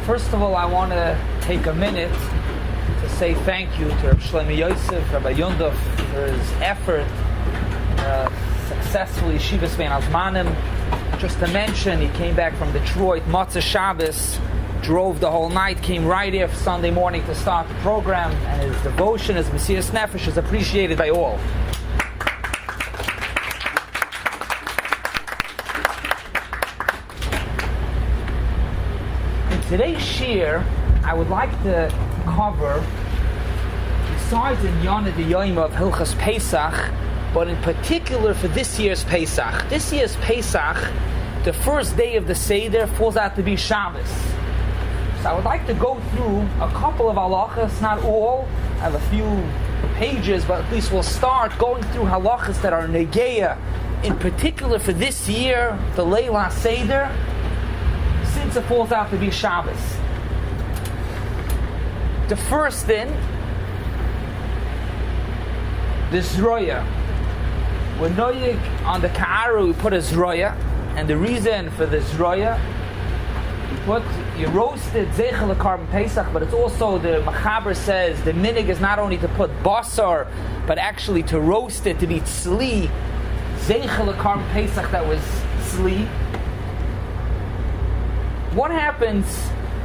First of all, I want to take a minute to say thank you to Rabbi Shlomo Yosef, Rabbi Yundov, for his effort successfully Yeshivas Bein Azmanim. Just to mention, he came back from Detroit, Motzei Shabbos, drove the whole night, came right here for Sunday morning to start the program, and his devotion, his Mesiras Nefesh is appreciated by all. In today's shir, I would like to cover, besides in Yonah the Yom of Hilchos Pesach, but in particular for this year's Pesach. This year's Pesach, the first day of the Seder, falls out to be Shabbos. So I would like to go through a couple of halachos, not all. I have a few pages, but at least we'll start going through halachos that are negeya, in particular for this year, the Leila Seder, since it falls out to be Shabbos. The first thing, the Zroya. When noyig on the Ka'ara, we put a Zroya, and the reason for the Zroya, you roasted Zeichel Carbon Pesach, but it's also, the Machaber says, the minig is not only to put basar, but actually to roast it, to be tzli, Zeichel Carbon Pesach that was tzli. What happens,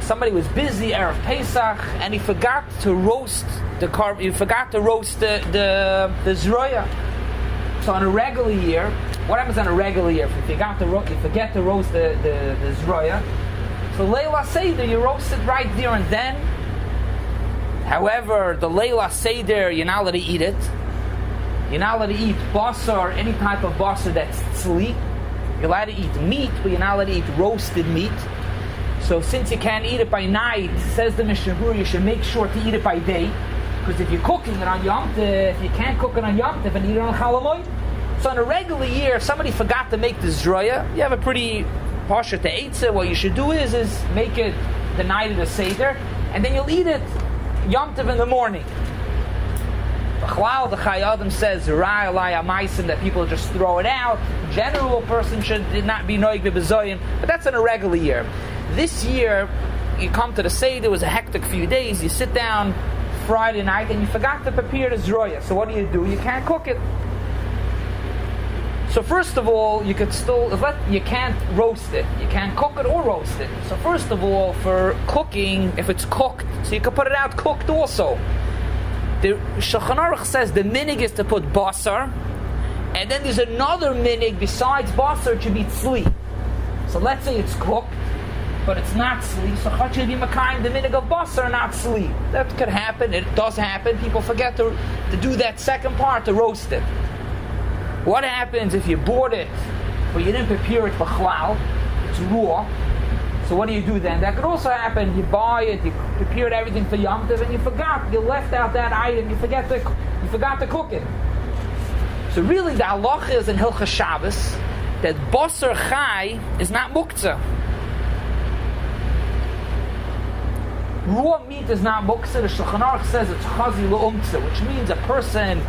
somebody was busy Erev Pesach, and he forgot to roast the Zroya. So on a regular year, what happens on a regular year? If you forget to roast the Zroya, so Leila Seder, you roast it right there and then. However, the Leila Seder, you're not allowed to eat it. You're not allowed to eat basar, any type of basar that's tzli. You're allowed to eat meat, but you're not allowed to eat roasted meat. So since you can't eat it by night, says the Mishnah Berurah, you should make sure to eat it by day. Because if you're cooking it on Yom Tov, you can't cook it on Yom Tov and eat it on Chalamoid. So on a regular year, if somebody forgot to make the Zroya, you have a pretty pasha to eitzah. What you should do is make it the night of the Seder, and then you'll eat it Yom Tov in the morning. The Chai Adam says that people just throw it out. General person should not be noig b'bezoyin, but that's on a regular year. This year, you come to the Seder, it was a hectic few days, you sit down Friday night and you forgot to prepare the Zroya. So what do? You can't cook it. So first of all, you can't roast it. You can't cook it or roast it. So first of all, for cooking, if it's cooked, so you can put it out cooked also. The Shulchan Aruch says the minig is to put basar, and then there's another minig besides basar, it should be tzli. So let's say it's cooked, but it's not tzli, so chad should be makayim the minig of basar, not tzli. That could happen, it does happen. People forget to do that second part, to roast it. What happens if you bought it, but you didn't prepare it b'chlal, it's raw, so what do you do then? That could also happen, you buy it, you prepared everything for Yom Tov, and you forgot, you left out that item, you forgot to cook it. So really the halacha is in Hilchos Shabbos, that basar chai is not muktzah. Raw meat is not muktzah. The Shulchan Aruch says it's chazi le'umtzah, which means a person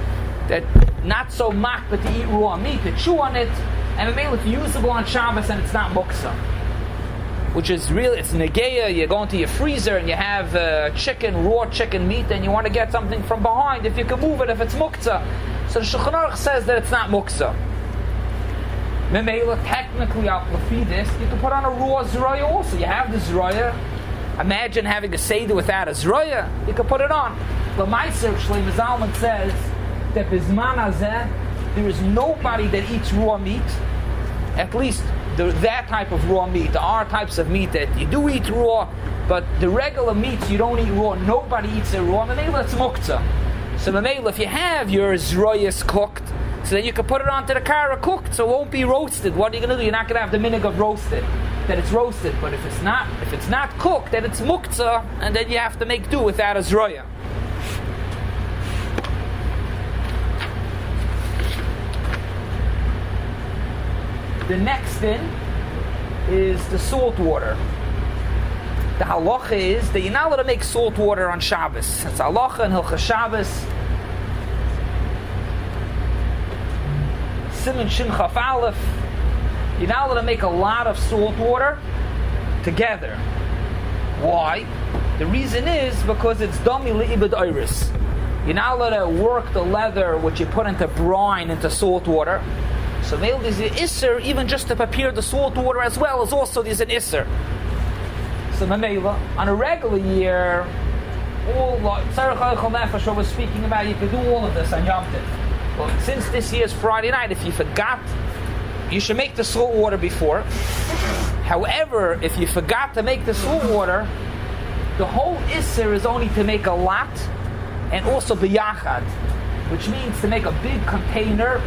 that not so makbet to eat raw meat, to chew on it, and it's usable on Shabbos and it's not muktzah. Which is really, it's negeya, you go into your freezer and you have raw chicken meat, and you want to get something from behind, if you can move it, if it's muktzah. So the Shulchan Aruch says that it's not muktzah. Memela, technically, al this, you can put on a raw Zroya also. You have the Zroya. Imagine having a Seder without a Zroya. You can put it on. The Meiser Shlomo Zalman says that Bizman Hazeh, there is nobody that eats raw meat, at least that type of raw meat. There are types of meat that you do eat raw, but the regular meats you don't eat raw. Nobody eats it raw. Memela, it's muktzah. So Memela, if you have your Zroyas cooked, so then you can put it onto the kara cooked, so it won't be roasted. What are you going to do? You're not going to have the minig of roasted, that it's roasted. But if it's not cooked, then it's muktzah, and then you have to make do without a Zroya. The next thing is the salt water. The halacha is that you're not allowed to make salt water on Shabbos. It's halacha and Hilchos Shabbos. Siman Shin Chaf Aleph. You're not allowed to make a lot of salt water together. Why? The reason is because it's dami li'ibad iris. You're not allowed to work the leather which you put into brine, into salt water. So maybe there's an isser, even just to prepare the salt water as well, as also there's an isser. So Mamela, on a regular year, all Tzarech Eichel Nefesh was speaking about, you could do all of this on Yom Tov. Well, since this year's Friday night, if you forgot, you should make the salt water before. However, if you forgot to make the salt water, the whole isser is only to make a lot, and also biyachad, which means to make a big container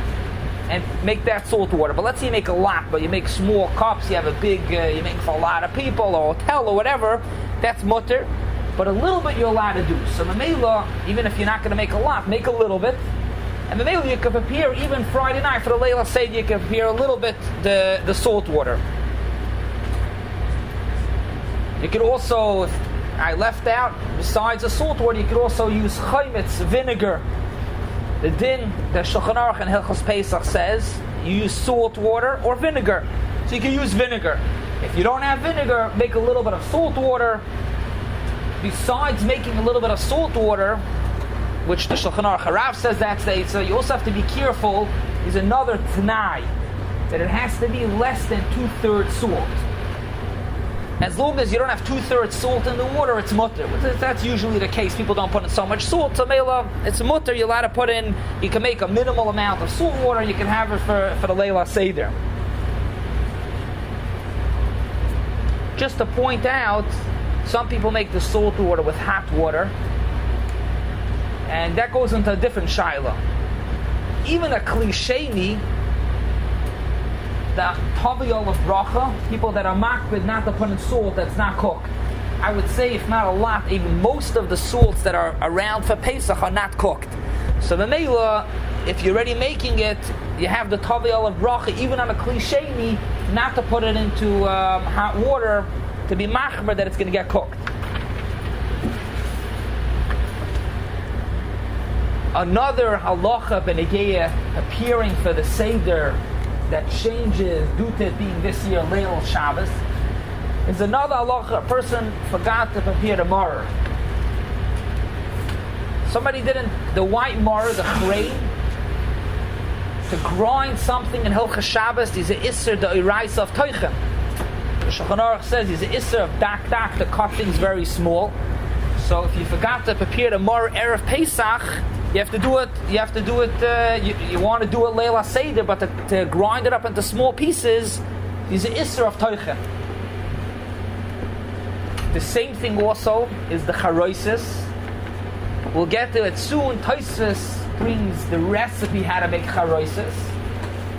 and make that salt water. But let's say you make a lot, but you make small cups, you have a big, you make for a lot of people, or a hotel, or whatever, that's mutter. But a little bit you're allowed to do. So Mamela, even if you're not going to make a lot, make a little bit. And Mamela, you can prepare, even Friday night for the Leila Seder, you can prepare a little bit the salt water. You could also, I left out, besides the salt water, you could also use chaymitz, vinegar. The din, the Shulchan Aruch and Halachos Pesach says, you use salt water or vinegar. So you can use vinegar. If you don't have vinegar, make a little bit of salt water. Besides making a little bit of salt water, which the Shulchan Aruch Harav says that's the Eitzah, you also have to be careful, is another Tanai, that it has to be less than 2/3 salt. As long as you don't have 2/3 salt in the water, it's mutter. That's usually the case. People don't put in so much salt. So Mela, it's mutter. You're allowed to put in, you can make a minimal amount of salt water, you can have it for the Leila Seder. Just to point out, some people make the salt water with hot water, and that goes into a different shaila. Even a klisheni, the Taviyol of bracha, people that are makbid not to put in salt that's not cooked. I would say, if not a lot, even most of the salts that are around for Pesach are not cooked. So the Mela, if you're already making it, you have the Taviyol of bracha, even on a klisheni, not to put it into hot water, to be machmer that it's going to get cooked. Another halacha b'negeya appearing for the Seder that changes due to it being this year Leil Shabbos is another halacha. A person forgot to prepare the maror. Somebody didn't, the white maror, the grain, to grind something in Hilchas Shabbos, is a isser the iraisa of toichem. The Shulchan Aruch says he's an isser of dak to cut things very small. So if you forgot to prepare the maror erev Pesach, you have to do it. You want to do it Leila Seder, but to grind it up into small pieces is an isser of toichem. The same thing also is the charoises. We'll get to it soon. Tosfos brings the recipe how to make charoises,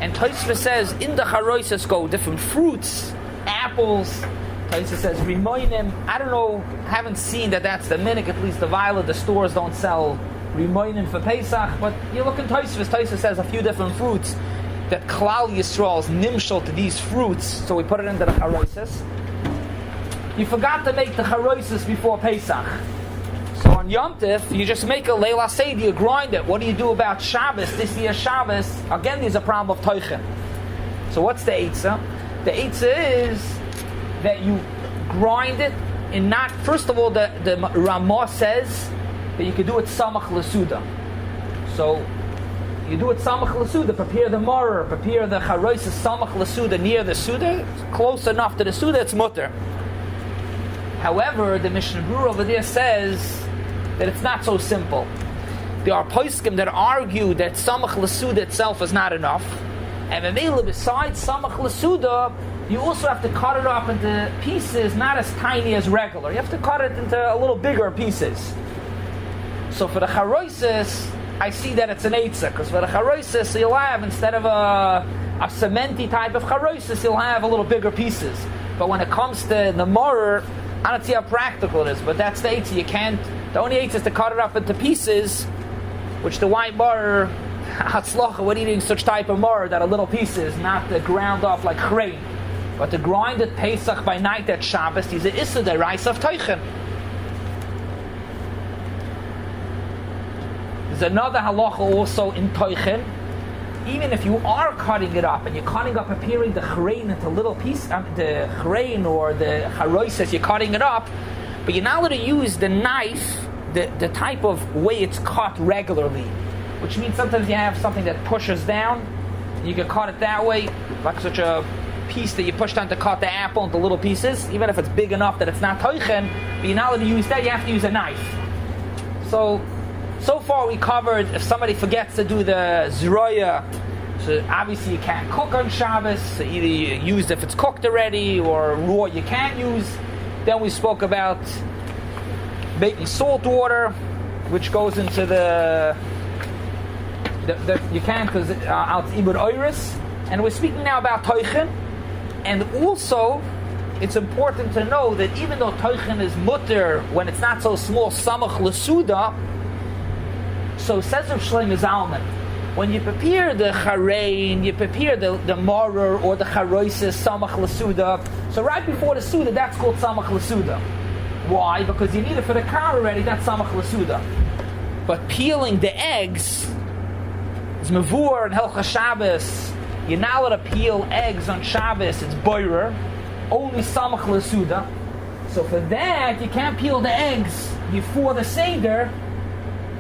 and Tosfos says in the charoises go different fruits, apples. Tosfos says rimoinim. I don't know. Haven't seen that's the minhag. At least the violet, the stores don't sell rimoinim for Pesach, but you look in Tosfos. Tosfos says a few different fruits that Klal Yisrael is nimshal to these fruits, so we put it into the charoises. You forgot to make the charoises before Pesach, so on Yom Tov you just make a Leila Seder, you grind it. What do you do about Shabbos? This year Shabbos again there's a problem of toichem. So what's the eitzah? The eitzah is that you grind it in not. First of all, the Ramah says that you could do it samach lesuda. So you do it samach lesuda, prepare the maror, prepare the charoises samach lesuda near the suda, close enough to the suda, it's mutter. However, the Mishnah Berurah over there says that it's not so simple. There are poskim that argue that samach lesuda itself is not enough, and Mamela, besides samach lesuda, you also have to cut it up into pieces not as tiny as regular. You have to cut it into a little bigger pieces. So for the charoises, I see that it's an eitzah, because for the charoises, you'll have, instead of a cementy type of charoises, you'll have a little bigger pieces. But when it comes to the maror, I don't see how practical it is, but that's the eitzah. You can't, the only eitzah is to cut it up into pieces, which the white maror, hatzlacha, when eating such type of maror, that are little pieces, not the ground up like chrein. But to grind it Pesach by night at Shabbos, he's an issa the rice of toichem. There's another halacha also in toichem. Even if you are cutting it up and you're cutting up, preparing the chrein into little pieces, the chrein or the charoises, you're cutting it up. but you're not allowed to use the knife, the type of way it's cut regularly, which means sometimes you have something that pushes down. You can cut it that way, like such a piece that you push down to cut the apple into little pieces, even if it's big enough that it's not toichen, but you're not allowed to use that, you have to use a knife. So far we covered if somebody forgets to do the zroya, so obviously you can't cook on Shabbos, so either you use if it's cooked already, or raw you can't use. Then we spoke about making salt water, which goes into the you can't because out ibud oiris. And we're speaking now about toichen. And also, it's important to know that even though toichen is mutter when it's not so small, samach l'suda, so says Rav Shlomo Zalman, when you prepare the charein, you prepare the morer or the charoises, samach l'suda, so right before the suda, that's called samach l'suda. Why? Because you need it for the car already, that's samach l'suda. But peeling the eggs, it's mavur and Halachos Shabbos, you're not allowed to peel eggs on Shabbos, it's boirer, only samach l'suda. So for that, you can't peel the eggs before the Seder,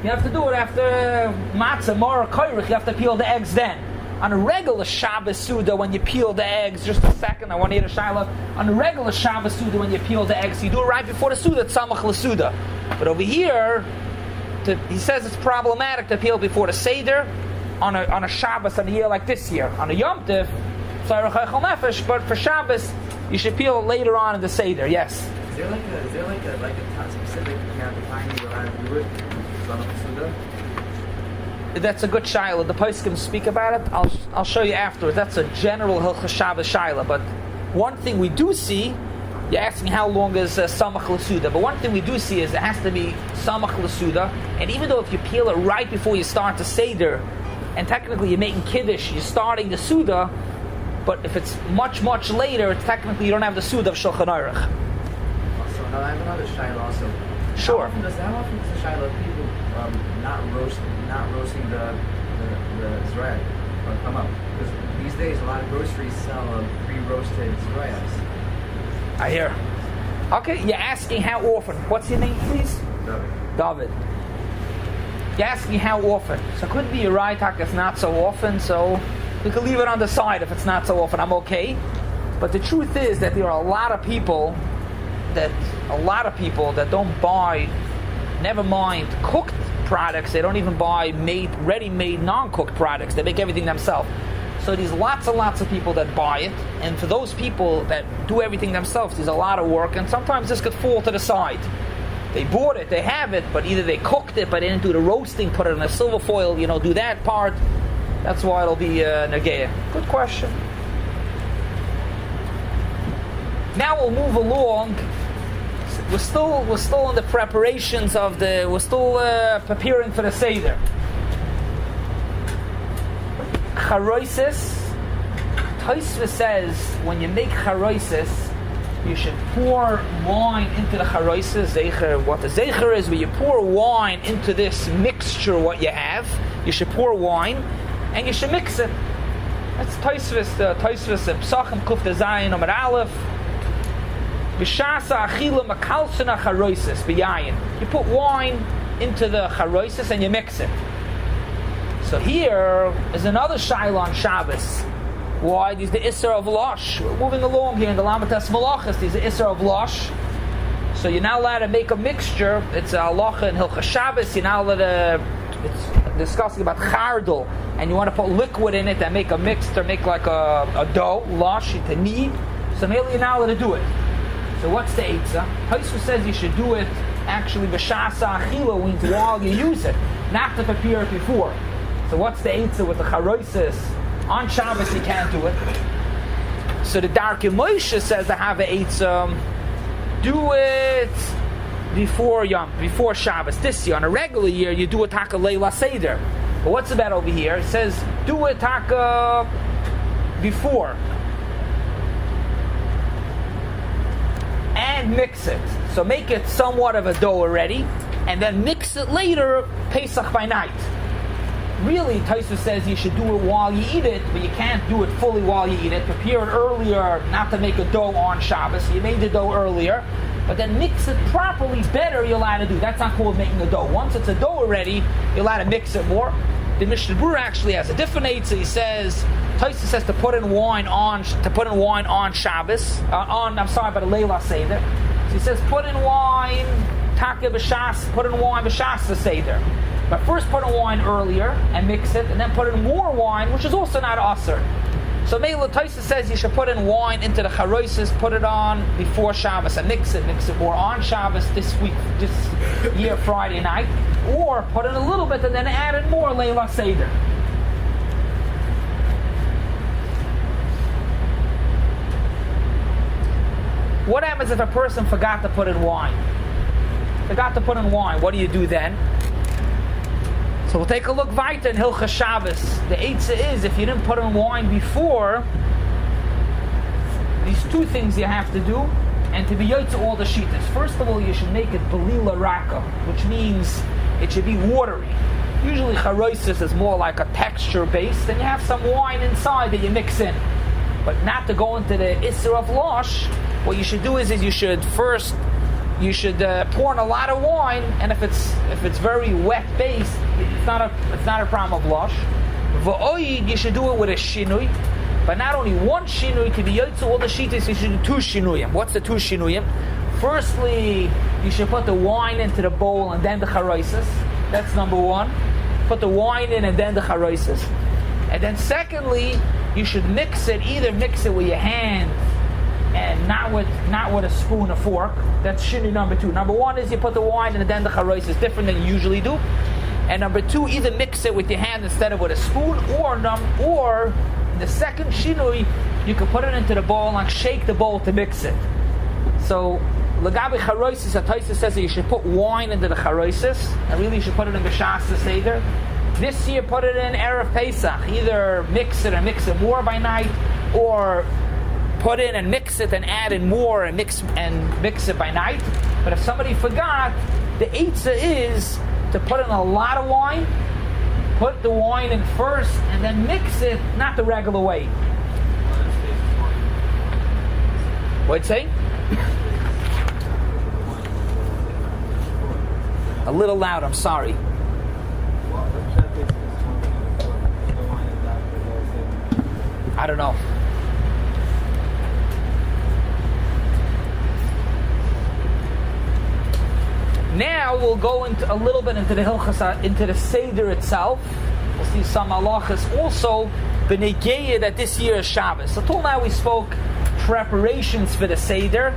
you have to do it after matzah, mara, koyrich, you have to peel the eggs then. On a regular Shabbos Suda, when you peel the eggs, just a second, I want to eat a shiloh. On a regular Shabbos Suda, when you peel the eggs, you do it right before the Suda, it's samach l'suda. But over here, he says it's problematic to peel before the Seder, on a Shabbos on a year like this year. On a Yom Tov, but for Shabbos, you should peel it later on in the Seder, yes. Is there like a specific amount of time you're allowed to do it? That's a good shaila. The poskim speak about it. I'll show you afterwards. That's a general Halachos Shabbos shaila. But one thing we do see, you're asking how long is samach l'suda. But one thing we do see is it has to be samach l'suda. And even though if you peel it right before you start the Seder, and technically you're making kiddush, you're starting the Suda, but if it's much, much later, it's technically you don't have the Suda of Shulchan Aruch. So now I have another shaila also. Sure. How often does the shaila of people not roasting the zraya come up? Because these days a lot of groceries sell pre-roasted zrayas. I hear. Okay, you're asking how often. What's your name, please? David. You're asking how often. So it could be you're right, it's not so often, so we could leave it on the side if it's not so often. I'm okay. But the truth is that there are a lot of people that don't buy, never mind cooked products, they don't even buy ready-made non-cooked products. They make everything themselves. So there's lots and lots of people that buy it, and for those people that do everything themselves, there's a lot of work, and sometimes this could fall to the side. They bought it, they have it, but either they cooked it, but they didn't do the roasting, put it in a silver foil, do that part. That's why it'll be nageya. Good question. Now we'll move along. We're still in the preparations we're still preparing for the Seder. Charoises. Tosfos says when you make charoises, you should pour wine into the charoises. Zecher, what the zecher is, when you pour wine into this mixture, what you have, you should pour wine, and you should mix it. That's Tosfos. The Tosfos in Pesachim Kuf Zayin Amar Aleph. B'shasa achila makalsena charoises b'yayin. You put wine into the charoises and you mix it. So here is another shaila on Shabbos. Why? There's the Isser of Losh. We're moving along here in the Lamatas Malachas. There's the Isser of Losh. So you're not allowed to make a mixture. It's a halacha in Hilchos Shabbos. You're not allowed to. It's discussing about chardal, and you want to put liquid in it and make a mixture, make like a dough, losh, to knead. So maybe you're not allowed to do it. So what's the eitzah? Tosfos says you should do it actually b'shasa achila, means while you use it, not to prepare it before. So what's the eitzah with the charoises? On Shabbos you can't do it. So the Darkei Moshe says to have an eitzah, do it before Shabbos. This year, on a regular year, you do a taka leila seder. But what's about over here? It says do a taka before. And mix it. So make it somewhat of a dough already, and then mix it later, Pesach by night. Really, Tosfos says you should do it while you eat it, but you can't do it fully while you eat it. Prepare it earlier, not to make a dough on Shabbos. You made the dough earlier, but then mix it properly better, you're allowed to do. That's not called making a dough. Once it's a dough already, you're allowed to mix it more. The Mishnah Berurah actually has a different eitzah. He says, Taisa says to put in wine on Shabbos, by the Leila Seder. So he says put in wine, Taka b'Shas, put in wine b'Shas Seder. But first put in wine earlier and mix it, and then put in more wine, which is also not asur. So Meila Taisa says you should put in wine into the charoises, put it on before Shabbos and mix it more on Shabbos this year Friday night, or put in a little bit and then add in more Leila Seder. What happens if a person forgot to put in wine? What do you do then? So we'll take a look weiter in Hilchas Shabbos. The eitzah is, if you didn't put in wine before, these two things you have to do, and to be yotze all the shitas. First of all, you should make it belila raka, which means it should be watery. Usually charoisis is more like a texture based, and you have some wine inside that you mix in. But not to go into the isser of losh, what you should do is you should pour in a lot of wine, and if it's very wet based, it's not a problem of losh. V'oid, you should do it with a shinui, but not only one shinui. To be yotze all the shitas, you should do two shinuyim. What's the two shinuyim? Firstly, you should put the wine into the bowl and then the charoises. That's number one. Put the wine in and then the charoises. And then secondly, you should either mix it with your hand and not with a spoon or fork. That's shinui number two. Number one is you put the wine and then the charoises, different than you usually do. And number two, either mix it with your hand instead of with a spoon, or the second shinui, you can put it into the bowl and shake the bowl to mix it. So Lagabi charoises, Taisa says that you should put wine into the charoises, and really you should put it in the B'Shas Seder. This year, put it in Erev Pesach. Either mix it and mix it more by night, or put in and mix it and add in more and mix it by night. But if somebody forgot, the eitzah is to put in a lot of wine, put the wine in first, and then mix it, not the regular way. What'd you say? A little loud, I'm sorry. I don't know. Now we'll go into a little bit into the Hilchas, into the Seder itself. We'll see some Halachos also b'negeya that this year is Shabbos. So till now we spoke preparations for the Seder,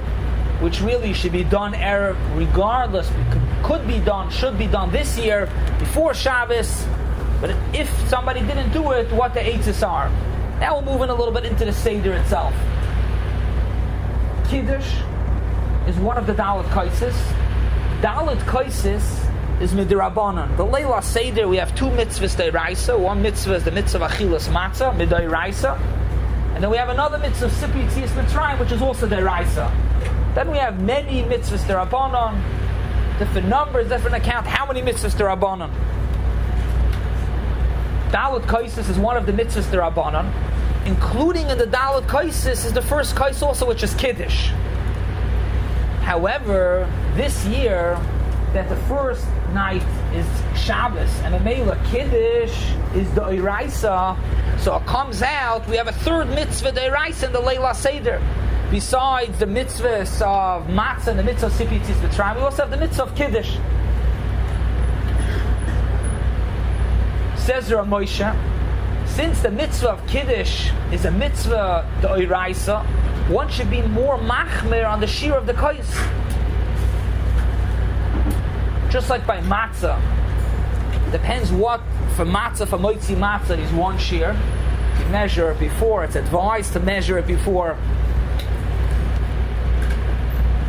which really should be done Erev regardless. Could be done, should be done this year before Shabbos. But if somebody didn't do it, what the eitzes are. Now we'll move in a little bit into the Seder itself. Kiddush is one of the Dalet Kaisis. Dalet Kaisis is midirabanan. The Leila Seder, we have two mitzvahs deiraisa. One mitzvah is the mitzvah of achilas matzah, midairaisa. And then we have another mitzvah of Sipi Yitzias Mitzrayim, which is also deiraisa. Then we have many mitzvahs derabanan, different numbers, different account. How many mitzvahs derabanan? Dalet Kaisis is one of the mitzvahs derabanan. Including in the Dalet Kaisis is the first kais also, which is Kiddush. However, this year, that the first night is Shabbos and the Mela Kiddush is the Eiraisa, so it comes out, we have a third mitzvah, the Eiraisa, in the Leila Seder. Besides the mitzvahs of Matzah and the mitzvah of Sipi Yitzias Mitzrayim, we also have the mitzvah of Kiddush. Says Rav Moshe, since the mitzvah of Kiddush is a mitzvah, the Eiraisa, one should be more machmer on the shear of the kais. Just like by matzah, depends what for matzah, for moitzi matzah is one shear. You measure it before. It's advised to measure it before.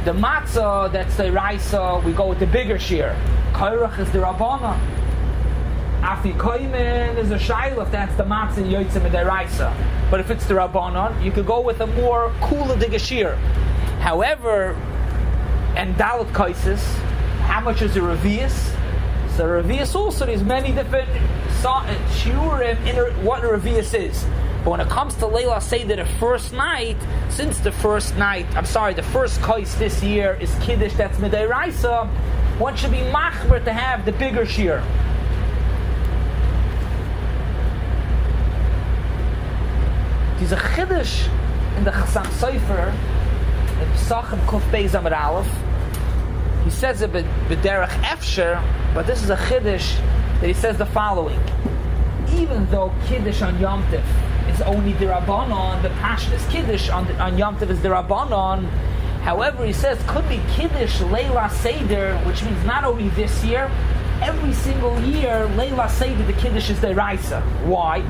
The matzah that's the raisa, we go with the bigger shear. Kairach is the rabbana. After koimen is a shaila if that's the matzah yotzim the raisa. But if it's the rabbanon, you could go with a more cooler digashir. However, and dalet kaisis, how much is a revius? So revius also, there's many different shiurim in what a revius is. But when it comes to Leila Seder, the first night, since the first kais this year is Kiddush, that's Midairaisa, one should be machmer to have the bigger shir. There's a Chiddush in the Chassam Sofer, in Pesachim Kuf Beis Amar Aleph. He says it b'derech efsher, but this is a Chiddush that he says the following. Even though Kiddush on Yom Tov is only Dirabanan, the Pashtus Kiddush on Yom Tov is Dirabanan. However, he says could be Kiddush Leila Seder, which means not only this year, every single year Leila Seder the Kiddush is Deraisa. Why?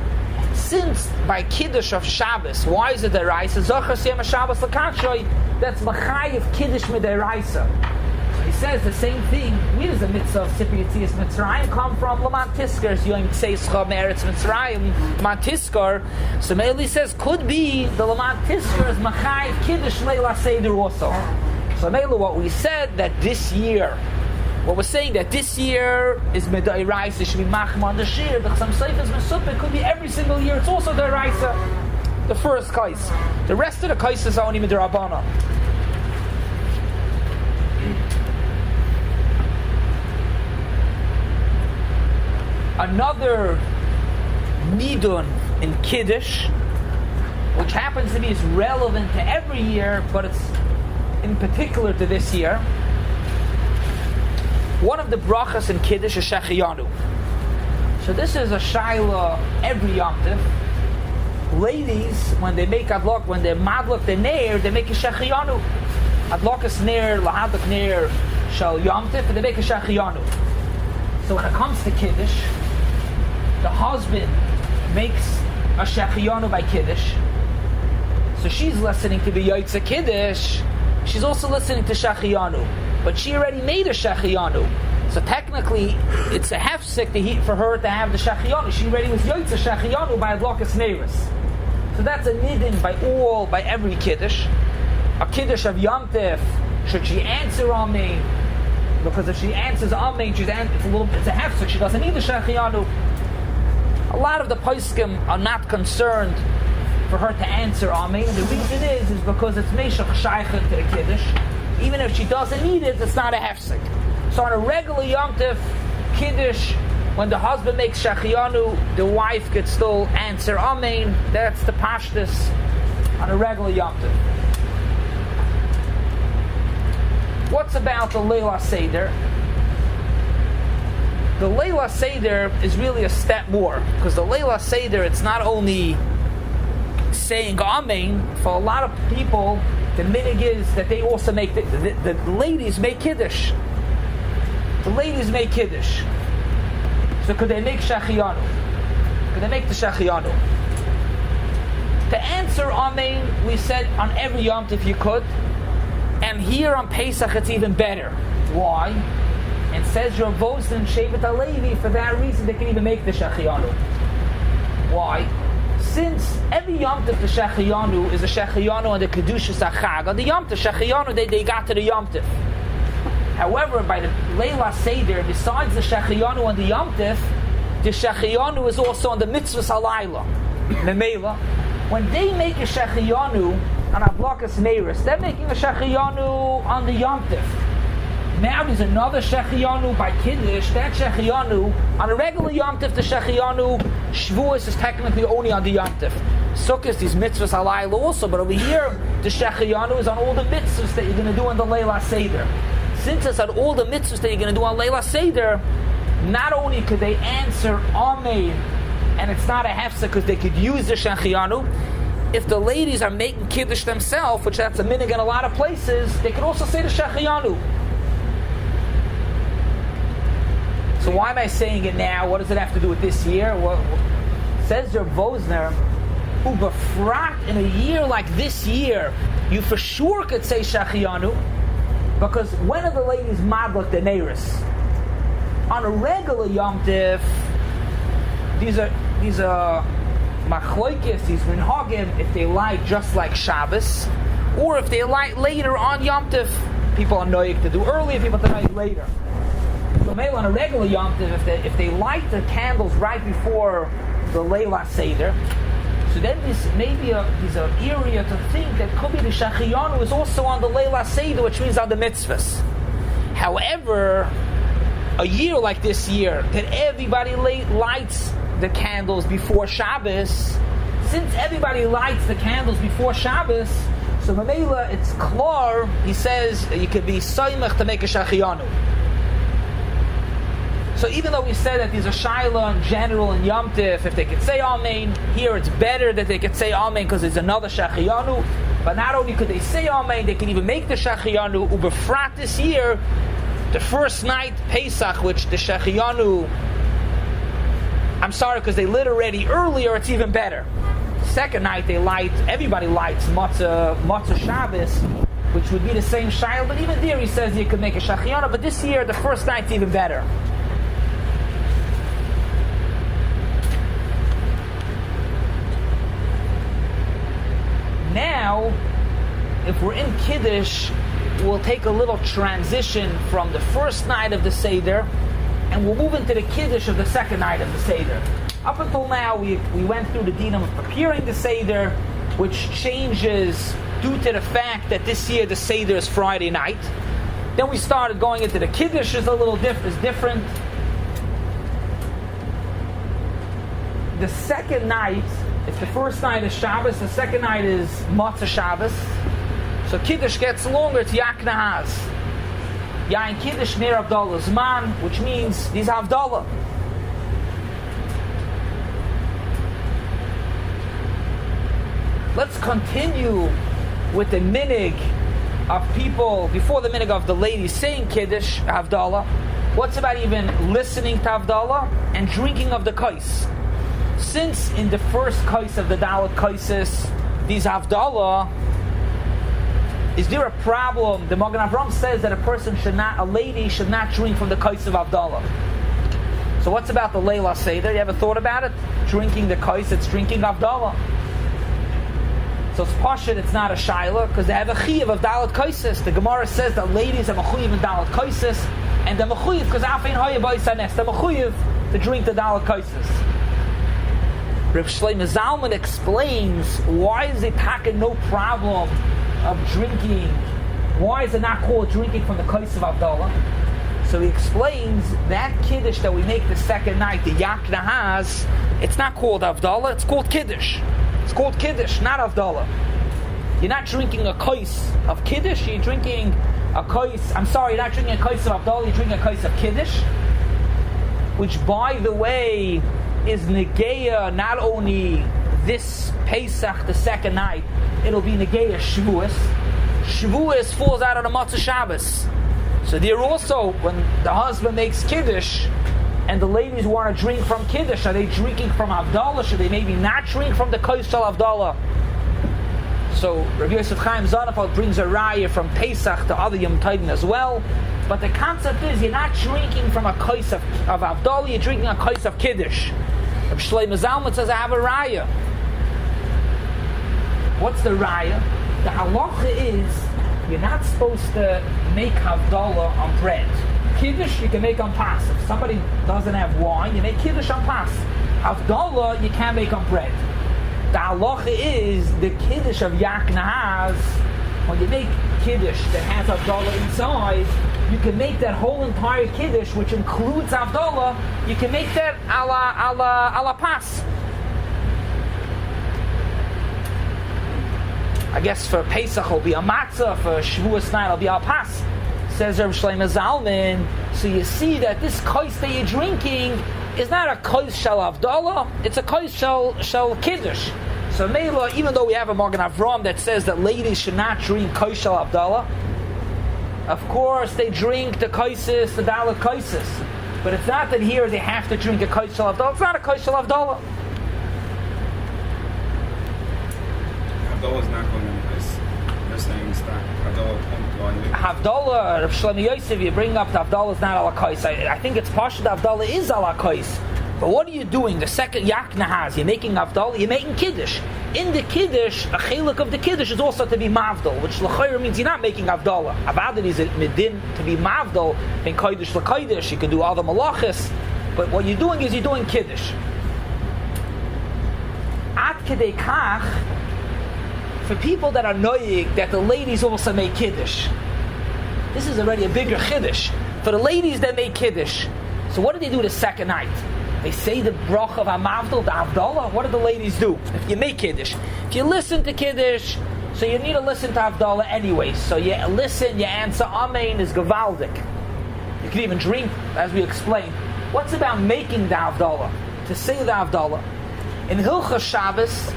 Since by Kiddush of Shabbos, why is it Deraisa? Zochar Siyam Shabbos L'Katshoy, that's L'chayiv Kiddush Mideraisa. He says the same thing. Where does the mitzvah of Sippi Yitzias Mitzrayim come from? Laman Tiskar, Yom Tzeischa Meretz Mitzrayim, Laman Tiskar. So Meili says, could be the Laman Tiskar is Machayiv Kiddush Leila Seder also. So Meili, what we said that this year, what we're saying that this year is Medairaisa, it should be Machm on the Shir, the Chasam Sofer is Mesupah, it could be every single year, it's also Deraisa, the first Kais. The rest of the Kais is only Midrabana. Another Nidun in Kiddush, which happens to be is relevant to every year, but it's in particular to this year. One of the brachas in Kiddush is Shechiyanu. So this is a shaila every Yom Tov. Ladies, when they make adlok, when they madlok the neir, they make a Shechiyanu. Adlok is neir, lahadlok neir, shal Yom Tov, and they make a Shechiyanu. So when it comes to Kiddush, the husband makes a Shechiyanu by Kiddush. So she's listening to the Yotze Kiddush. She's also listening to Shechiyanu. But she already made a Shechiyanu. So technically, it's a hefsek for her to have the Shechiyanu. She already was Yotze Shechiyanu by Adlokas Neiris. So that's a nidin by every Kiddush. A Kiddush of Yom Tov, should she answer Amen? Because if she answers Amen, it's a hefsek. She doesn't need the Shechiyanu. A lot of the poskim are not concerned for her to answer Amen. And the reason is because it's Meshach Shaykhet to the Kiddush. Even if she doesn't need it, it's not a hefsek. So on a regular Yom Tov Kiddush, when the husband makes Shechiyanu, the wife could still answer Amen. That's the pashtus on a regular Yom Tov. What's about the Leila Seder? The Leila Seder is really a step more, because the Leila Seder, it's not only saying Amen. For a lot of people, the minhag is that they also make the ladies make Kiddush. The ladies make Kiddush. So could they make Shechiyanu? Could they make the Shechiyanu? To answer Amen, we said on every Yom Tov you could. And here on Pesach it's even better. Why? And says Rav Vosden and Shevet HaLevi, for that reason they can even make the Shechiyanu. Why? Since every Yom Tov the Shechiyanu is a Shechiyanu on the Kedushas HaChag, on the Yom Tov Shechiyanu they got to the Yom Tov. However, by the Leila Seder, besides the Shechiyanu on the Yom Tov, the Shechiyanu is also on the Mitzvahs HaLayla. Memela, when they make a Shechiyanu on Ablakas Neiris, they're making a Shechiyanu on the Yom Tov. Now there's another Shechiyanu by Kiddush. That Shechiyanu, on a regular Yom Tov, the Shechiyanu, Shavuos is technically only on the Yom Tov. Sukkot, these mitzvahs halayla also, but over here, the Shechiyanu is on all the mitzvahs that you're going to do on the Leila Seder. Since it's on all the mitzvahs that you're going to do on Leila Seder, not only could they answer Amen, and it's not a hefsek because they could use the Shechiyanu, if the ladies are making Kiddush themselves, which that's a minhag in a lot of places, they could also say the Shechiyanu. So why am I saying it now? What does it have to do with this year? Well, says Rav Vosner, Ubafrat, in a year like this year, you for sure could say Shechiyanu, because when are the ladies madlak the neiris? On a regular Yom Tov, these are machloikis, these Minnhagim, if they like just like Shabbos, or if they like later on Yom Tov, people are noyik to do earlier, people to noyik later. So maybe on a regular Yom Tov, if they light the candles right before the Leila Seder, So then there's an area to think that could be the Shachiyanu is also on the Leila Seder, which means on the mitzvahs. However, a year like this year, that everybody lights the candles before Shabbos, since everybody lights the candles before Shabbos, so Mamela, it's klar, he says, you could be soymech to make a Shachiyanu. So even though we said that there's a Shaila in general in Yom Tif, if they could say Amen, here it's better that they could say Amen because there's another Shachiyanu, but not only could they say Amen, they could even make the Shachiyanu, ubefrat this year, the first night, Pesach, which the Shachiyanu, I'm sorry, because they lit already earlier, it's even better. Second night, everybody lights Matzah Shabbos, which would be the same Shaila, but even there he says you could make a Shachiyanu, but this year, the first night's even better. Now, if we're in Kiddush, we'll take a little transition from the first night of the Seder, and we'll move into the Kiddush of the second night of the Seder. Up until now, we went through the dinam of preparing the Seder, which changes due to the fact that this year the Seder is Friday night. Then we started going into the Kiddush is a little different. The second night, if the first night is Shabbos, the second night is Matzah Shabbos. So Kiddush gets longer, it's Yak Nahaz. Yain Kiddush Ner Havdalah Zman, which means these Havdalah. Let's continue with the minhag of people, before the minhag of the ladies saying Kiddush, Havdalah. What's about even listening to Havdalah and drinking of the kais? Since in the first kais of the Dalet Kaisis, these Havdalah, is there a problem? The Magen Avram says that a lady should not drink from the kais of Havdalah. So what's about the Leila Seder? You ever thought about it? Drinking the kais, it's drinking Havdalah. So it's pashut, it's not a shaila, because they have a chiyuv of Dalet Kaisis. The Gemara says that ladies have a chiyuv in Dalet Kaisis, and the mechuyev, because afein hoya b'yisanes, the mechuyev to drink the Dalet Kaisis. Reb Shlomo Zalman explains why is it no problem of drinking. Why is it not called drinking from the kais of Havdalah? So he explains that Kiddush that we make the second night, the Yak Nahaz, it's not called Havdalah, it's called Kiddush. It's called Kiddush, not Havdalah. You're not drinking a kais of Kiddush, you're drinking a kais, you're not drinking a kais of Havdalah, you're drinking a kais of Kiddush, which, by the way, is Negeya not only this Pesach, the second night, it'll be Negeya Shavuos. Shavuos falls out on the Matzah Shabbos. So there also, when the husband makes Kiddush, and the ladies want to drink from Kiddush, are they drinking from Havdalah? Should they maybe not drink from the Kais Shel Havdalah? So Rabbi Yosef Chaim Zanafal brings a raya from Pesach to other Yom Tovim as well. But the concept is, you're not drinking from a kais of Havdalah, you're drinking a kais of Kiddush. Rabbi Shlomo Zalman says, I have a raya. What's the raya? The halacha is, you're not supposed to make Havdalah on bread. Kiddush you can make on pas. If somebody doesn't have wine, you make Kiddush on pas. Havdalah you can't make on bread. The halacha is, the Kiddush of Yak Nahaz, when you make Kiddush that has Havdalah inside, you can make that whole entire Kiddush, which includes Havdalah, you can make that a la pas. I guess for Pesach it'll be a matzah, for Shavuos night it'll be a pas. Says Reb Shlomo Zalman, so you see that this kais that you're drinking is not a kais shel Havdalah, it's a kais shel Kiddush. So Mela, even though we have a Magen Avram that says that ladies should not drink kais shel Havdalah, of course they drink the kaisis, the Dalet Kaisis. But it's not that here they have to drink a kais shel Havdalah, it's not a kais shel Havdalah. Havdalah is not going in place. You're saying it's not. Havdalah, Rav Shlomo Yosef, you bring up the Havdalah is not ala kais. I think it's partial the Havdalah is ala kais. But what are you doing? The second Yak Nahaz, you're making Havdalah, you're making Kiddush. In the Kiddush, a chelik of the Kiddush is also to be Mavdal, which l'chayr means you're not making Havdalah. Avadid is midin to be Mavdal, in Kodesh l'Kodesh, you can do other malachis, but what you're doing is you're doing Kiddush. At kedei kach, for people that are noyig, that the ladies also make kiddush. This is already a bigger kiddush. For the ladies that make kiddush, so what do they do the second night? They say the bracha of Hamavdal, the Havdalah. What do the ladies do? If you make kiddush, if you listen to kiddush, so you need to listen to Havdalah anyway. So you listen, you answer Amen is Gavaldik. You can even drink, as we explained. What's about making the Havdalah? To say the Havdalah. In Hilchas Shabbos,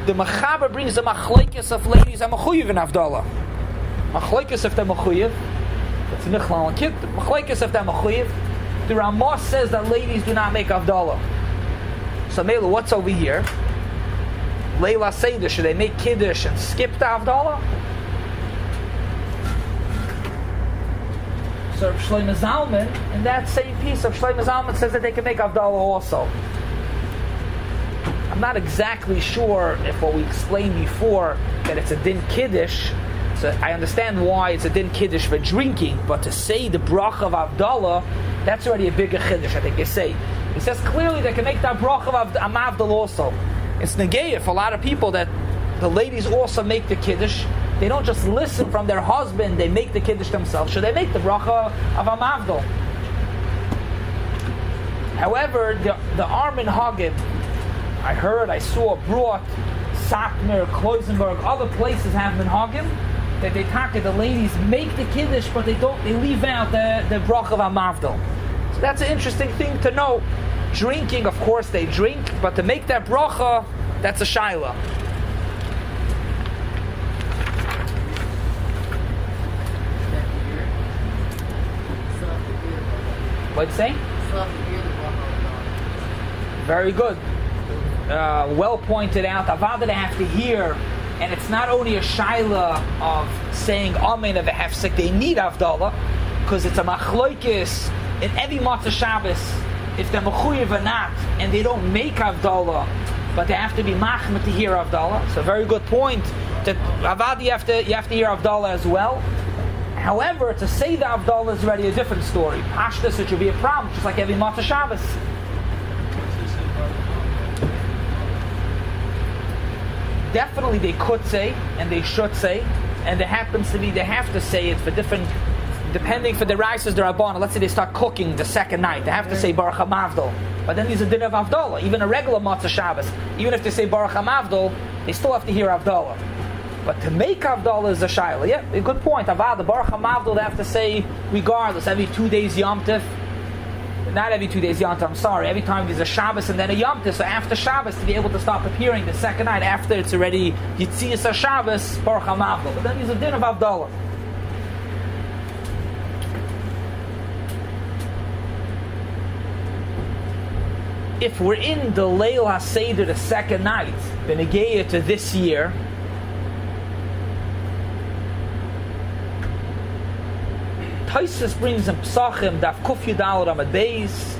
the Mechaber brings the Machlekes of ladies and Mechuyev in Havdalah. Machlekes of the Mechuyev, that's Michlal and Kit. Machlekes of the Mechuyev. The Ramah says that ladies do not make Havdalah. So Mela, what's over here? Leila Seder, should they make Kiddush and skip the Havdalah? So Shlomo Zalman, in that same piece of Shlomo Zalman, says that they can make Havdalah also. I'm not exactly sure if what we explained before, that it's a din Kiddush, so I understand why it's a din Kiddush for drinking, but to say the bracha of Havdalah, that's already a bigger Kiddush, I think they say. He says clearly they can make that bracha of Hamavdal also. It's negayah for a lot of people that the ladies also make the Kiddush. They don't just listen from their husband, they make the Kiddush themselves. Should they make the bracha of Hamavdal? However, the Minnhagim, I saw brought Satmar, Kloisenberg, other places have Minnhagim that they target the ladies make the Kiddush, but they leave out the bracha of Hamavdal. So that's an interesting thing to know. Drinking, of course, they drink, but to make that bracha, that's a shaila. What'd you say? Very good. Well pointed out. Avada they have to hear, and it's not only a shaila of saying Amen of a hefsek. They need Havdalah because it's a machloikis in every Matzah Shabbos. If they're mechuyev or not, and they don't make Havdalah, but they have to be machmet to hear Havdalah. So, very good point. That Avada you have to hear Havdalah as well. However, to say the Havdalah is already a different story. Pashtus, it should be a problem, just like every Matzah Shabbos. Definitely they could say, and they should say, and there happens to be, they have to say it for different, depending for the rices, the Rabbana. Let's say they start cooking the second night, they have to say Baruch HaMavdal. But then there's a din of Havdalah, even a regular Matzah Shabbos. Even if they say Baruch HaMavdal, they still have to hear Havdalah. But to make Havdalah is a shaila. Yeah, a good point. Avada, Baruch HaMavdal, they have to say regardless, every 2 days Yom Tif. Not every 2 days Yom Tif, I'm sorry. Every time there's a Shabbos and then a Yom Tif. So after Shabbos, to be able to start preparing the second night, after it's already Yitzias HaShabbos, Baruch HaMavdal. But then there's a din of Havdalah. If we're in the Leil HaSeder, the second night, Benegeya to this year, Taisus brings in Pesachim, Daf Kuf Yudal Ramad Beis,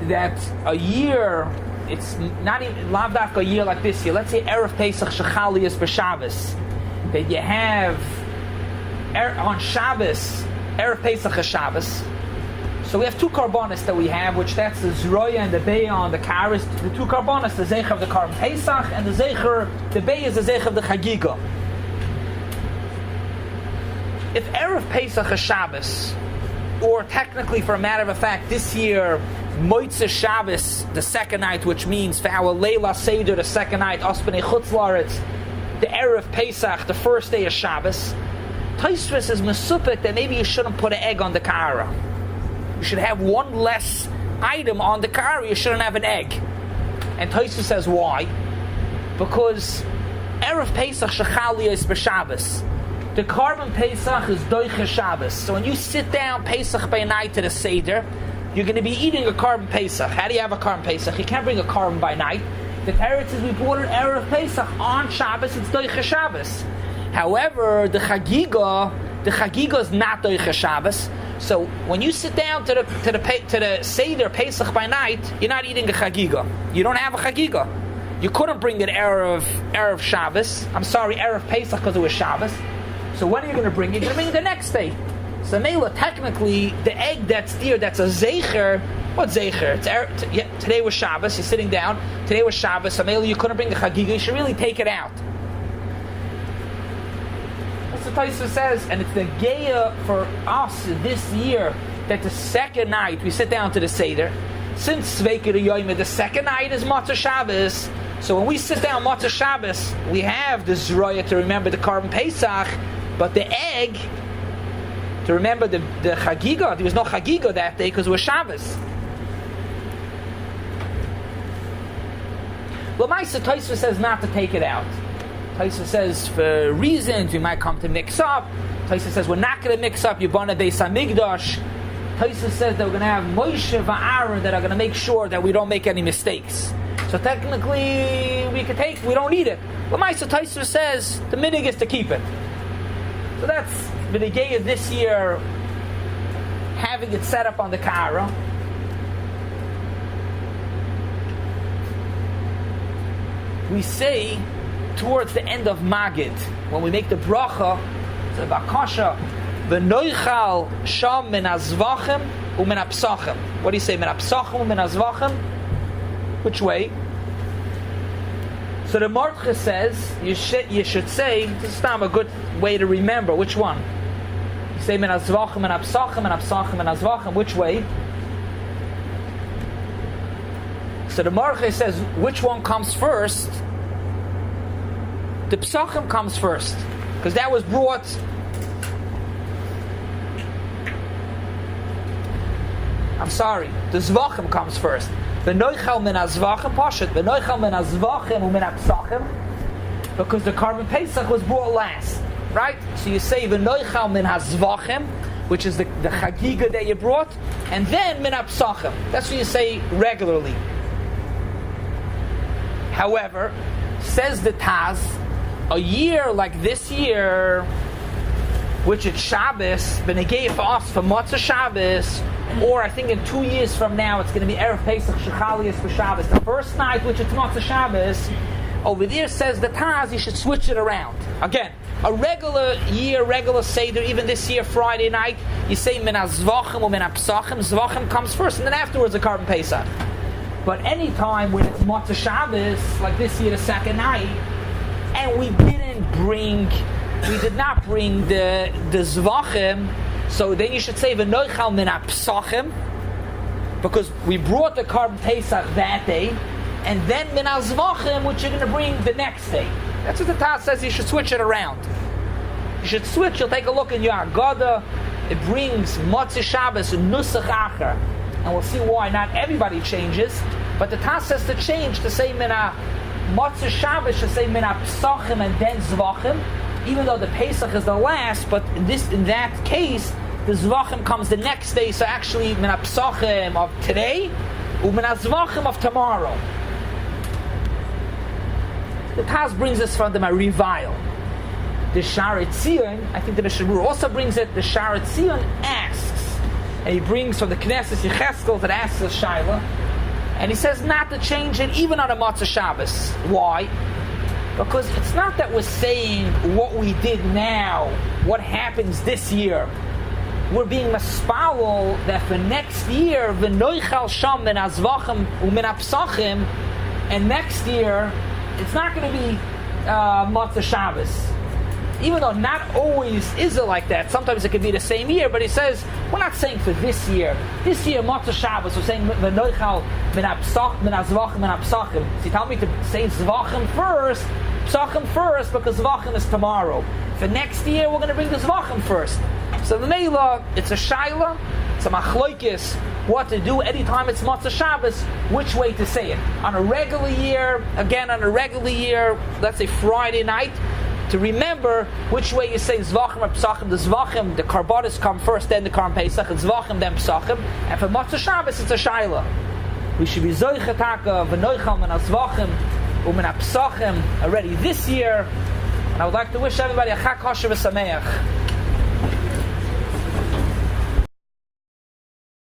that a year, it's not even lav dafka a year like this year. Let's say Erev Pesach Shechalias B'Shabbos, that you have on Shabbos, Erev Pesach is Shabbos. So we have two karbonis that we have, which that's the Zroya and the Beya on the Karis. The two karbonis, the Zecher of the Karban Pesach, and the Beya is the Zecher of the Chagiga. If Erev Pesach is Shabbos, or technically for a matter of fact, this year, Moitzah Shabbos, the second night, which means for our Leila Seder, the second night, Ospene Chutz La'aretz, the Erev Pesach, the first day of Shabbos, Tosfos is mesupik that maybe you shouldn't put an egg on the Ka'ara. You should have one less item on the Ka'ara, you shouldn't have an egg. And Tosfos says why? Because Erev Pesach Shechalia is B'Shabbos. The Karban Pesach is Doiche Shabbos. So when you sit down Pesach by night to the Seder, you're going to be eating a Karban Pesach. How do you have a Karban Pesach? You can't bring a Karban by night. The Teretz is we brought an Erev Pesach on Shabbos. It's Doiche Shabbos. However, the Chagiga is not Doiche Shabbos. So when you sit down to the Seder Pesach by night, you're not eating a Chagiga. You don't have a Chagiga. You couldn't bring an Erev Shabbos. I'm sorry, Erev Pesach because it was Shabbos. So when are you going to bring it? You're going to bring it the next day. So Mela, technically, the egg that's there, that's a Zecher, What Zecher? Today was Shabbos, you're sitting down. Today was Shabbos, Ameli, you couldn't bring the Chagiga, you should really take it out. That's what Taisa says, and it's the Geya for us this year that the second night we sit down to the Seder. Since Sveikir Yoyme, the second night is Matzah Shabbos. So when we sit down Matzah Shabbos, we have the Zroya to remember the Korban Pesach, but the egg to remember the Chagiga. There was no Chagiga that day because it was Shabbos. L'maisa, Tosfos says not to take it out. Tosfos says for reasons we might come to mix up. Tosfos says we're not going to mix up Yibana Beis Hamikdash. Tosfos says that we're going to have Moshe and Aaron that are going to make sure that we don't make any mistakes. So technically we don't need it. L'maisa, Tosfos says the minig is to keep it. So that's the Negei of this year, having it set up on the Kara. We say towards the end of Magid, when we make the bracha, the bakasha, v'noichal sham min azvachem u'min apsachem. What do you say? Min apsachem u'min azvachem? Which way? So the Martcha says you should say, this is a good way to remember which one. You say min azvachem min apsachem min apsachem min azvachem. Which way? So the Martcha says which one comes first? The Pesachim comes first, because that was brought. I'm sorry, the Zvachim comes first. V'noichal min azvachim pashat. V'noichal min azvachim u'min apsachim, because the Korban Pesach was brought last, right? So you say v'noichal min hazvachim, which is the Chagiga that you brought, and then min apsachim. That's what you say regularly. However, says the Taz, a year like this year, which it's Shabbos, but it gave for us for Matzah Shabbos, or I think in 2 years from now it's going to be Erev Pesach Shechalias for Shabbos. The first night, which it's Matzah Shabbos, over there says the Taz, you should switch it around. Again, a regular year, regular Seder, even this year, Friday night, you say Min HaZvachim or Min HaPsachim, Zvachim comes first, and then afterwards the Korban Pesach. But any time when it's Matzah Shabbos, like this year, the second night, and we did not bring the Zvachim, so then you should say V'noichal min HaPsachim, because we brought the Korban Pesach that day, and then min HaZvachim, which you're going to bring the next day. That's what the Taz says. You should switch it around. You should switch. You'll take a look in your Agada. It brings Matzah Shabbos Nusach Acher, and we'll see why not everybody changes. But the Taz says to change, to say min Matzah Shabbos, to say min HaPsachim and then Zvachim, even though the Pesach is the last. But in that case, the Zvachim comes the next day. So actually, min HaPsachim of today, u'min HaZvachim of tomorrow. The Taz brings us from the Marivayil. The Sharet Zion, I think the Mishabur also brings it. The Sharet Zion asks, and he brings from the Knesset Yecheskel that asks the Shaila, and he says not to change it even on a Matzah Shabbos. Why? Because it's not that we're saying what we did now, what happens this year. We're being maspalol that for next year, v'noichal sham min azvachim u'min apsachim, and next year it's not going to be Matzah Shabbos. Even though not always is it like that. Sometimes it could be the same year, but he says, we're not saying for this year. This year, Matzah Shabbos, we're saying v'noichal min apsach, min azvachim, min apsachim. So you tell me to say zvachim first, psachim first, because zvachim is tomorrow. For next year, we're going to bring the zvachim first. So the Meila, it's a shaila, it's a machloikis, what to do anytime it's Matzah Shabbos, which way to say it. On a regular year, let's say Friday night, to remember which way you say Zvachim or Psachim. The Zvachim, the Karbonis come first, then the Korban Pesach, and Zvachim, then Psachim. And for Matzah Shabbos, it's a shaila. We should be Zoichataka, V'noichal min HaZvachim, U'min HaPsachim already this year. And I would like to wish everybody a Chag Kosher V'Sameach.